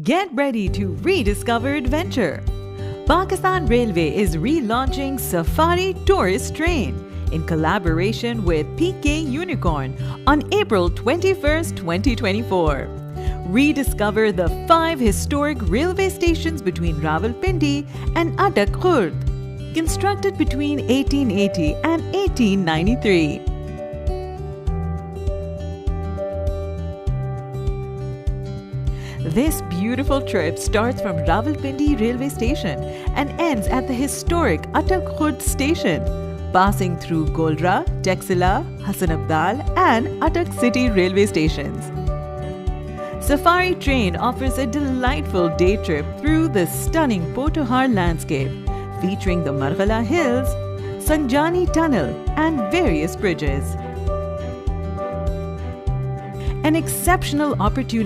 Get ready to rediscover adventure. Pakistan Railway is relaunching Safari Tourist Train in collaboration with PK Unicorn on April 21st, 2024. Rediscover the 5 historic railway stations between Rawalpindi and Atak Khurd, constructed between 1880 and 1893. This beautiful trip starts from Rawalpindi railway station and ends at the historic Atak Khurd station, passing through Golra, Taxila, Hassan Abdal and Atak City railway stations. Safari Train offers a delightful day trip through the stunning Potohar landscape, featuring the Marghala Hills, Sanjani Tunnel and various bridges. An exceptional opportunity